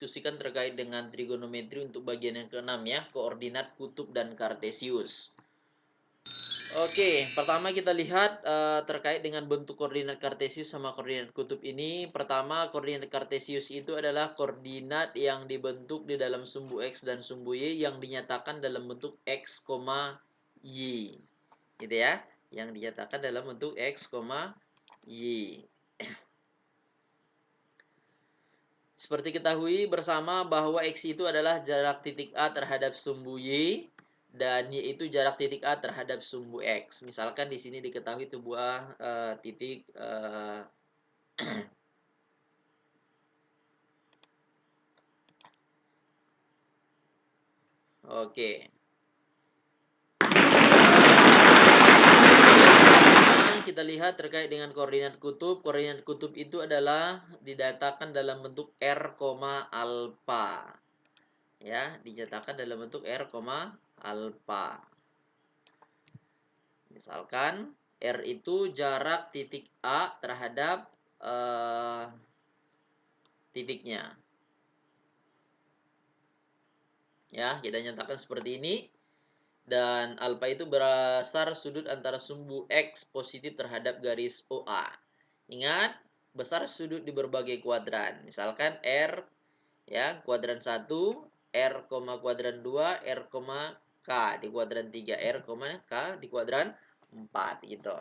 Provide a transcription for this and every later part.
diskusikan terkait dengan trigonometri untuk bagian yang keenam ya, koordinat kutub dan kartesius. Oke, pertama kita lihat terkait dengan bentuk koordinat kartesius sama koordinat kutub ini. Pertama, koordinat kartesius itu adalah koordinat yang dibentuk di dalam sumbu X dan sumbu Y yang dinyatakan dalam bentuk X, Y. Gitu ya, yang dinyatakan dalam bentuk X, Y. Seperti ketahui bersama bahwa X itu adalah jarak titik A terhadap sumbu Y dan Y itu jarak titik A terhadap sumbu X. Misalkan di sini diketahui sebuah titik oke. Selanjutnya kita lihat terkait dengan koordinat kutub. Koordinat kutub itu adalah didatakan dalam bentuk R, alfa. Ya, dinyatakan dalam bentuk R, alfa. Misalkan R itu jarak titik A terhadap titiknya. Ya, kita nyatakan seperti ini. Dan alfa itu besar sudut antara sumbu X positif terhadap garis OA. Ingat, besar sudut di berbagai kuadran. Misalkan R ya, kuadran 1, R, kuadran 2, R, K di kuadran 3, R, K di kuadran 4 gitu.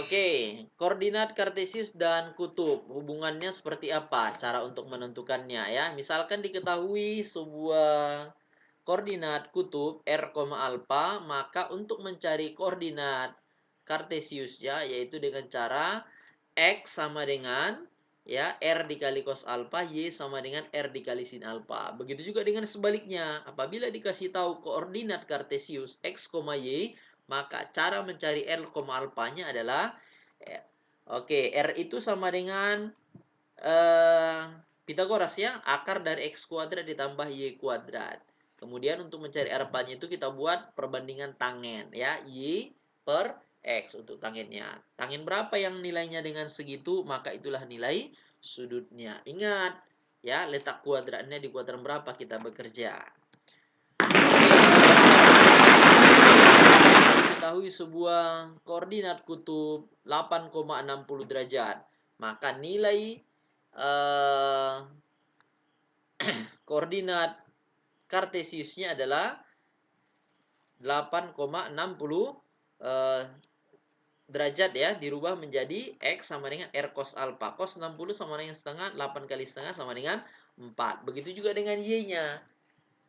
Oke, koordinat kartesius dan kutub hubungannya seperti apa? Cara untuk menentukannya ya. Misalkan diketahui sebuah koordinat kutub R, alfa, maka untuk mencari koordinat kartesiusnya yaitu dengan cara X sama dengan ya R dikali cos alfa, Y sama dengan R dikali sin alfa. Begitu juga dengan sebaliknya. Apabila dikasih tahu koordinat kartesius X, Y, maka cara mencari R, alfanya adalah oke, R itu sama dengan Pitagoras ya, akar dari X kuadrat ditambah Y kuadrat. Kemudian untuk mencari alfanya itu kita buat perbandingan tangen ya, Y per X untuk tangennya. Tangen berapa yang nilainya dengan segitu, maka itulah nilai sudutnya. Ingat ya, letak kuadratnya di kuadran berapa kita bekerja. Diketahui sebuah koordinat kutub 8,60 derajat, maka nilai koordinat kartesiusnya adalah 8,60 derajat ya, dirubah menjadi X sama dengan R cos alfa. Cos 60 sama dengan setengah, 8 kali setengah sama dengan 4. Begitu juga dengan Y-nya.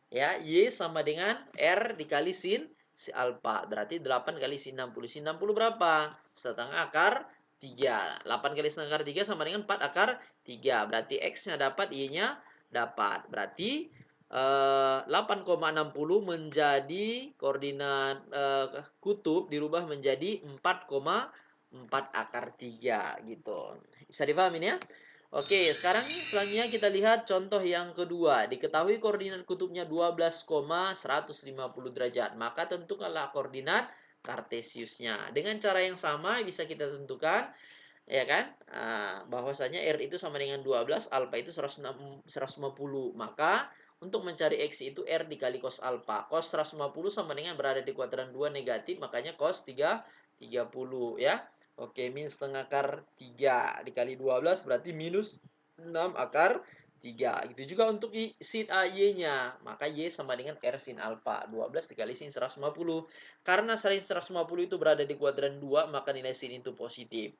Ya, Y sama dengan R dikali sin alfa. Berarti 8 kali sin 60. Sin 60 berapa? Setengah akar 3. 8 kali setengah akar 3 sama dengan 4 akar 3. Berarti X-nya dapat, Y-nya dapat. Berarti 8,60 menjadi koordinat kutub dirubah menjadi 4,4 akar 3 gitu. Bisa dipahami ya? Oke, sekarang selanjutnya kita lihat contoh yang kedua. Diketahui koordinat kutubnya 12,150 derajat. Maka tentukanlah koordinat kartesiusnya. Dengan cara yang sama bisa kita tentukan ya kan? Bahwasanya R itu sama dengan 12, alfa itu 150. Maka untuk mencari X itu R dikali cos alfa. Cos 150 sama dengan berada di kuadran 2 negatif, makanya cos 30 ya. Oke, min setengah akar 3 dikali 12 berarti minus 6 akar 3. Itu juga untuk sin Y-nya. Maka Y sama dengan R sin alfa. 12 dikali sin 150. Karena sin 150 itu berada di kuadran 2, maka nilai sin itu positif.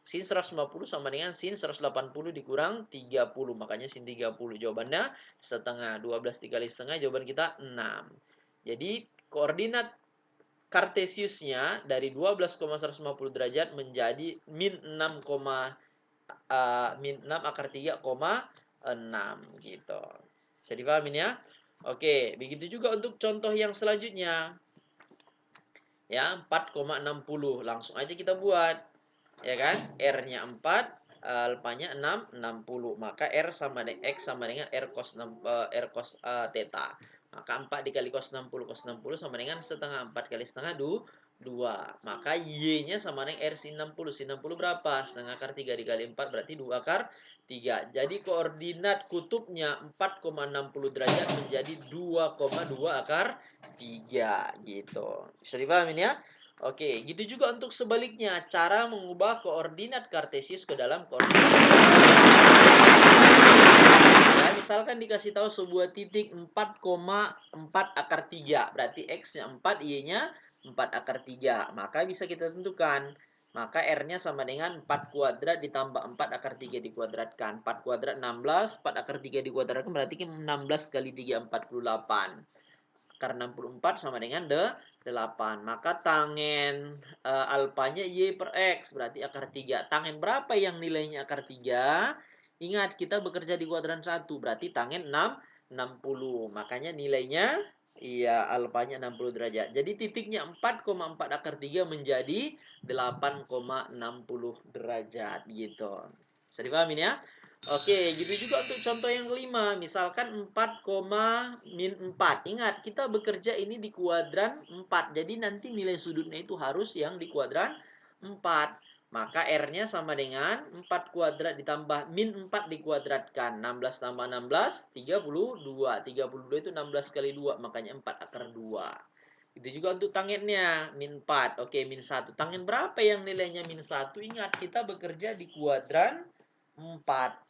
Sin 150 sama dengan sin 180 dikurang 30. Makanya sin 30. Jawabannya setengah. 12 dikali setengah, jawaban kita 6. Jadi, koordinat kartesiusnya dari 12,150 derajat menjadi min 6, min 6 akar 3,6 gitu. Bisa dipahami ya? Oke, begitu juga untuk contoh yang selanjutnya. Ya, 4,60. Langsung aja kita buat. Ya kan? R-nya 4, alfanya 6, 60. Maka R sama dengan X sama dengan R cos theta. Maka 4 dikali cos 60 sama dengan setengah. 4 kali setengah 2. Maka Y-nya sama dengan R sin 60. Sin 60 berapa? Setengah akar 3 dikali 4 berarti 2 akar 3. Jadi koordinat kutubnya 4,60 derajat menjadi 2,2 akar 3 gitu. Bisa dipahamin ya? Oke, gitu juga untuk sebaliknya, cara mengubah koordinat kartesius ke dalam koordinat. Ya, misalkan dikasih tahu sebuah titik 4,4 akar 3, berarti X-nya 4, Y-nya 4 akar 3. Maka bisa kita tentukan. Maka R-nya sama dengan 4 kuadrat ditambah 4 akar 3 dikuadratkan. 4 kuadrat 16, 4 akar 3 dikuadratkan berarti 16 kali 3, 48. Akar 64 sama dengan 8. Maka tangen alfanya Y per X, berarti akar 3. Tangen berapa yang nilainya akar 3? Ingat, kita bekerja di kuadran 1, berarti tangen 60. Makanya nilainya, iya, alfanya 60 derajat. Jadi titiknya 4,4 akar 3 menjadi 8,60 derajat, gitu. Bisa dipahamin ya? Oke, gitu juga untuk contoh yang kelima. Misalkan 4,-4. Ingat, kita bekerja ini di kuadran 4. Jadi nanti nilai sudutnya itu harus yang di kuadran 4. Maka R-nya sama dengan 4 kuadrat ditambah min 4 dikuadratkan. 16 tambah 16, 32. 32 itu 16 kali 2, makanya 4 akar 2. Itu juga untuk tangennya, min 4. Oke, min 1. Tangen berapa yang nilainya min 1? Ingat, kita bekerja di kuadran 4.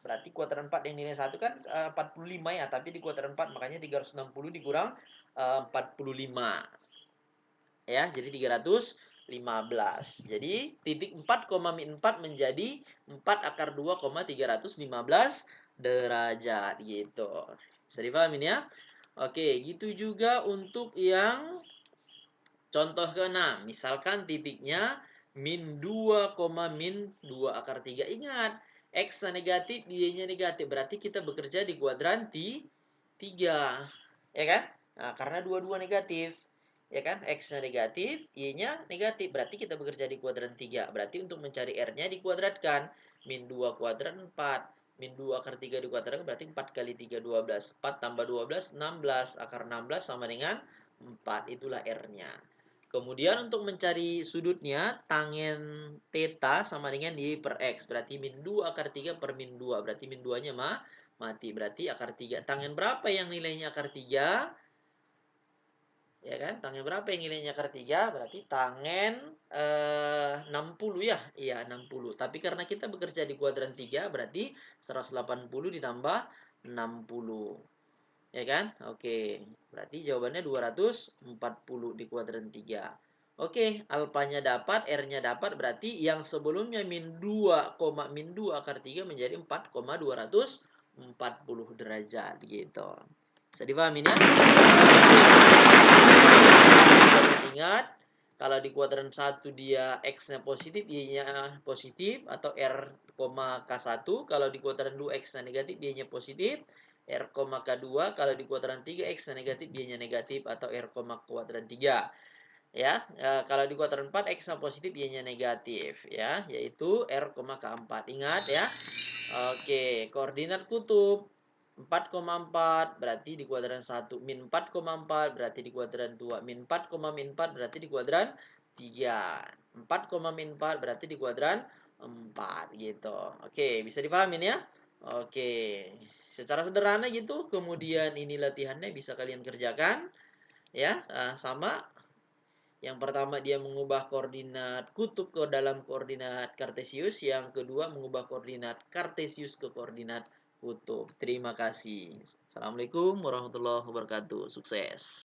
Berarti kuadran 4 yang nilai 1 kan 45 ya. Tapi di kuadran 4 makanya 360 dikurang 45. Ya, jadi 315. Jadi titik 4,4 menjadi 4 akar 2,315 derajat gitu. Bisa dipahamin ya? Oke, gitu juga untuk yang contoh ke-6. Misalkan titiknya min 2, min 2 akar 3. Ingat, X-nya negatif, Y-nya negatif. Berarti kita bekerja di kuadran 3. Ya kan? Nah, karena dua-dua negatif. Ya kan? X-nya negatif, Y-nya negatif. Berarti kita bekerja di kuadran 3. Berarti untuk mencari R-nya dikuadratkan. Min 2 kuadrat 4. Min 2 akar 3 dikuadratkan berarti 4 kali 3, 12. 4 tambah 12, 16. Akar 16 sama dengan 4. Itulah R-nya. Kemudian untuk mencari sudutnya, tangen theta sama dengan Y per X. Berarti min 2 akar 3 per min 2. Berarti min 2-nya mati. Berarti akar 3. Tangen berapa yang nilainya akar 3? Ya kan? Tangen berapa yang nilainya akar 3? Berarti tangen 60 ya. Iya, 60. Tapi karena kita bekerja di kuadran 3, berarti 180 ditambah 60. Ya kan? Oke. Berarti jawabannya 240 di kuadran 3. Oke, alfanya dapat, R-nya dapat, berarti yang sebelumnya min 2, min 2 akar 3 menjadi 4,240 derajat gitu. Bisa dipahamin ya? Kalian ingat, kalau di kuadran 1 dia X-nya positif, Y-nya positif, atau R, K1. Kalau di kuadran 2 X-nya negatif, Y-nya positif. R, K2. Kalau di kuadran 3 X-nya negatif, Y-nya negatif, atau R, kuadran 3. Ya, kalau di kuadran 4 X-nya positif, Y-nya negatif. Ya, yaitu R, K4. Ingat ya. Oke, koordinat kutub 4,4 berarti di kuadran 1, min 4,4 berarti di kuadran 2, min 4,4 berarti di kuadran 3. 4, min 4 berarti di kuadran 4 gitu. Oke, bisa dipahamin ya? Oke, secara sederhana gitu. Kemudian ini latihannya bisa kalian kerjakan ya. Sama yang pertama dia mengubah koordinat kutub ke dalam koordinat kartesius. Yang kedua mengubah koordinat kartesius ke koordinat kutub. Terima kasih. Assalamualaikum warahmatullahi wabarakatuh. Sukses.